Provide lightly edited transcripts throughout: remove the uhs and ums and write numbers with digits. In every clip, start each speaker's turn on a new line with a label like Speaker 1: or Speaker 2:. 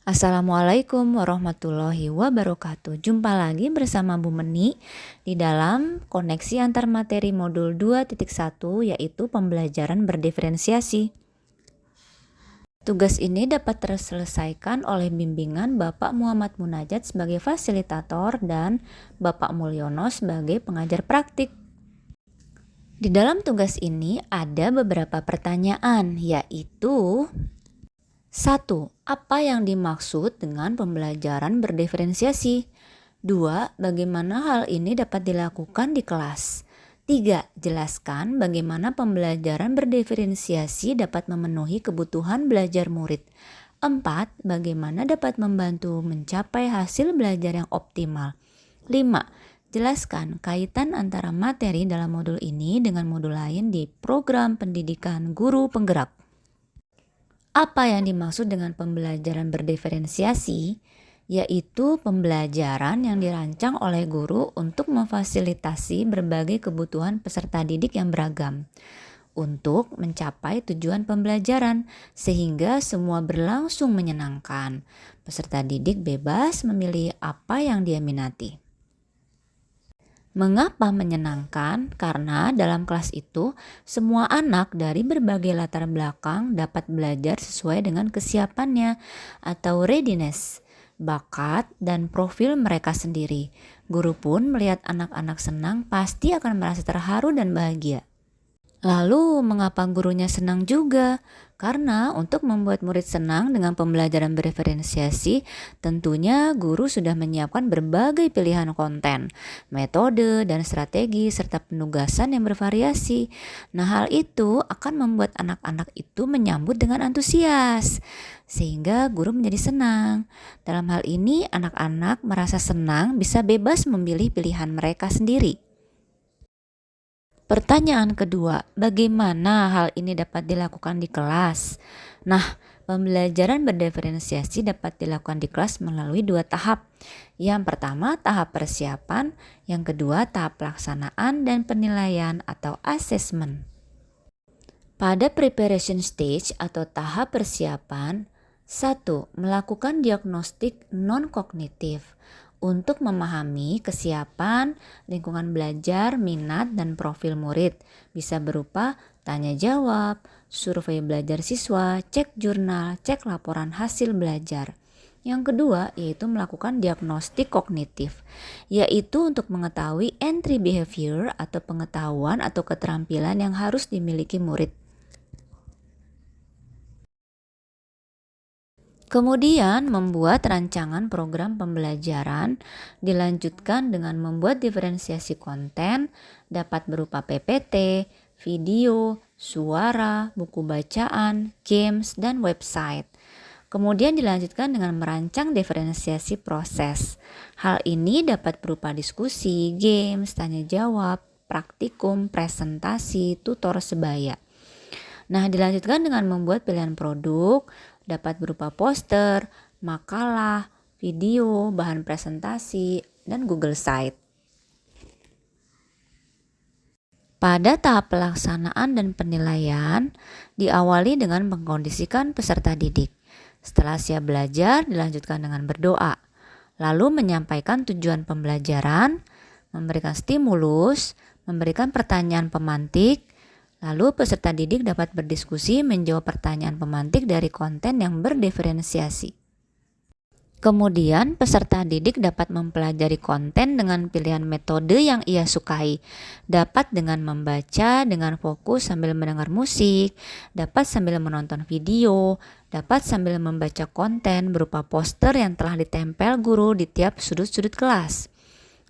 Speaker 1: Assalamualaikum warahmatullahi wabarakatuh. Jumpa lagi bersama Bu Meni di dalam koneksi antar materi modul 2.1 yaitu pembelajaran berdiferensiasi. Tugas ini dapat terselesaikan oleh bimbingan Bapak Muhammad Munajat sebagai fasilitator dan Bapak Mulyono sebagai pengajar praktik. Di dalam tugas ini ada beberapa pertanyaan, yaitu 1. Apa yang dimaksud dengan pembelajaran berdiferensiasi? 2. Bagaimana hal ini dapat dilakukan di kelas? 3. Jelaskan bagaimana pembelajaran berdiferensiasi dapat memenuhi kebutuhan belajar murid. 4. Bagaimana dapat membantu mencapai hasil belajar yang optimal. 5. Jelaskan kaitan antara materi dalam modul ini dengan modul lain di program pendidikan guru penggerak. Apa yang dimaksud dengan pembelajaran berdiferensiasi? Yaitu pembelajaran yang dirancang oleh guru untuk memfasilitasi berbagai kebutuhan peserta didik yang beragam untuk mencapai tujuan pembelajaran sehingga semua berlangsung menyenangkan. Peserta didik bebas memilih apa yang dia minati. Mengapa menyenangkan? Karena dalam kelas itu semua anak dari berbagai latar belakang dapat belajar sesuai dengan kesiapannya atau readiness, bakat, dan profil mereka sendiri. Guru pun melihat anak-anak senang pasti akan merasa terharu dan bahagia. Lalu mengapa gurunya senang juga? Karena untuk membuat murid senang dengan pembelajaran berdiferensiasi, tentunya guru sudah menyiapkan berbagai pilihan konten, metode, dan strategi serta penugasan yang bervariasi. Nah, hal itu akan membuat anak-anak itu menyambut dengan antusias, sehingga guru menjadi senang. Dalam hal ini, anak-anak merasa senang bisa bebas memilih pilihan mereka sendiri. Pertanyaan kedua, bagaimana hal ini dapat dilakukan di kelas? Nah, pembelajaran berdiferensiasi dapat dilakukan di kelas melalui 2 tahap. Yang pertama, tahap persiapan. Yang kedua, tahap pelaksanaan dan penilaian atau assessment. Pada preparation stage atau tahap persiapan, 1. Melakukan diagnostik non-kognitif untuk memahami kesiapan, lingkungan belajar, minat, dan profil murid. Bisa berupa tanya jawab, survei belajar siswa, cek jurnal, cek laporan hasil belajar. Yang kedua yaitu melakukan diagnostik kognitif, yaitu untuk mengetahui entry behavior atau pengetahuan atau keterampilan yang harus dimiliki murid. Kemudian membuat rancangan program pembelajaran, dilanjutkan dengan membuat diferensiasi konten, dapat berupa PPT, video, suara, buku bacaan, games, dan website. Kemudian dilanjutkan dengan merancang diferensiasi proses. Hal ini dapat berupa diskusi, games, tanya jawab, praktikum, presentasi, tutor sebaya. Nah, dilanjutkan dengan membuat pilihan produk, dapat berupa poster, makalah, video, bahan presentasi, dan Google Site. Pada tahap pelaksanaan dan penilaian, diawali dengan mengkondisikan peserta didik. Setelah siap belajar, dilanjutkan dengan berdoa, lalu menyampaikan tujuan pembelajaran, memberikan stimulus, memberikan pertanyaan pemantik. Lalu peserta didik dapat berdiskusi menjawab pertanyaan pemantik dari konten yang berdiferensiasi. Kemudian peserta didik dapat mempelajari konten dengan pilihan metode yang ia sukai. Dapat dengan membaca dengan fokus sambil mendengar musik, dapat sambil menonton video, dapat sambil membaca konten berupa poster yang telah ditempel guru di tiap sudut-sudut kelas.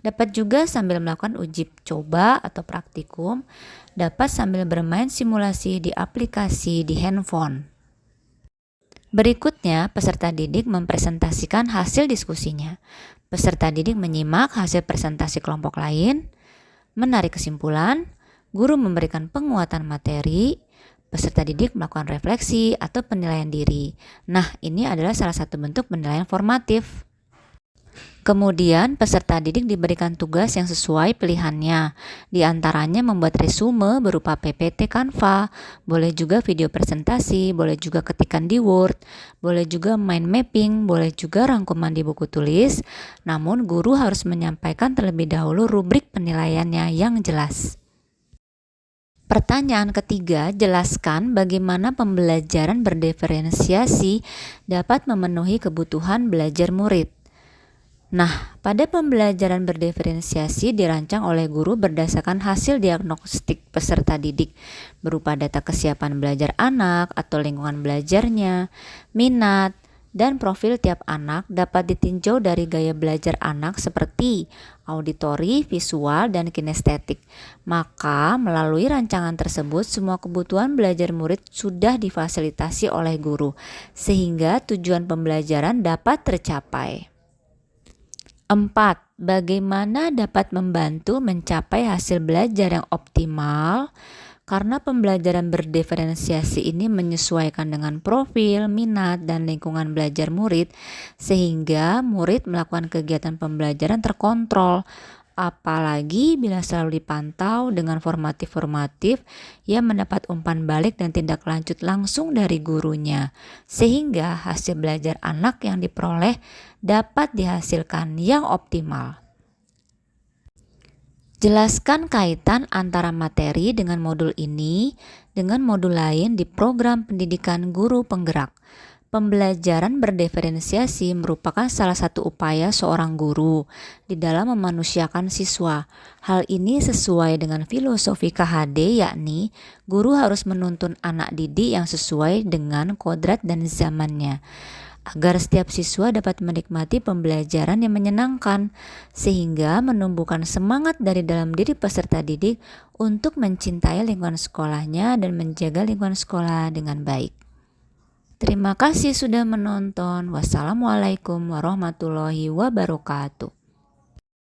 Speaker 1: Dapat juga sambil melakukan uji coba atau praktikum, dapat sambil bermain simulasi di aplikasi di handphone. Berikutnya, peserta didik mempresentasikan hasil diskusinya. Peserta didik menyimak hasil presentasi kelompok lain, menarik kesimpulan, guru memberikan penguatan materi, peserta didik melakukan refleksi atau penilaian diri. Nah, ini adalah salah satu bentuk penilaian formatif. Kemudian peserta didik diberikan tugas yang sesuai pilihannya. Di antaranya membuat resume berupa PPT Canva, boleh juga video presentasi, boleh juga ketikan di Word, boleh juga mind mapping, boleh juga rangkuman di buku tulis. Namun guru harus menyampaikan terlebih dahulu rubrik penilaiannya yang jelas. Pertanyaan ketiga, jelaskan bagaimana pembelajaran berdiferensiasi dapat memenuhi kebutuhan belajar murid. Nah, pada pembelajaran berdiferensiasi dirancang oleh guru berdasarkan hasil diagnostik peserta didik berupa data kesiapan belajar anak atau lingkungan belajarnya, minat, dan profil tiap anak dapat ditinjau dari gaya belajar anak seperti auditori, visual, dan kinestetik. Maka, melalui rancangan tersebut, semua kebutuhan belajar murid sudah difasilitasi oleh guru, sehingga tujuan pembelajaran dapat tercapai. 4. Bagaimana dapat membantu mencapai hasil belajar yang optimal? Karena pembelajaran berdiferensiasi ini menyesuaikan dengan profil, minat, dan lingkungan belajar murid, sehingga murid melakukan kegiatan pembelajaran terkontrol, apalagi bila selalu dipantau dengan formatif-formatif yang mendapat umpan balik dan tindak lanjut langsung dari gurunya, sehingga hasil belajar anak yang diperoleh dapat dihasilkan yang optimal. Jelaskan kaitan antara materi dengan modul ini dengan modul lain di program pendidikan guru penggerak. Pembelajaran berdiferensiasi merupakan salah satu upaya seorang guru di dalam memanusiakan siswa. Hal ini sesuai dengan filosofi KHD, yakni guru harus menuntun anak didik yang sesuai dengan kodrat dan zamannya, agar setiap siswa dapat menikmati pembelajaran yang menyenangkan, sehingga menumbuhkan semangat dari dalam diri peserta didik untuk mencintai lingkungan sekolahnya dan menjaga lingkungan sekolah dengan baik. Terima kasih sudah menonton. Wassalamualaikum warahmatullahi wabarakatuh.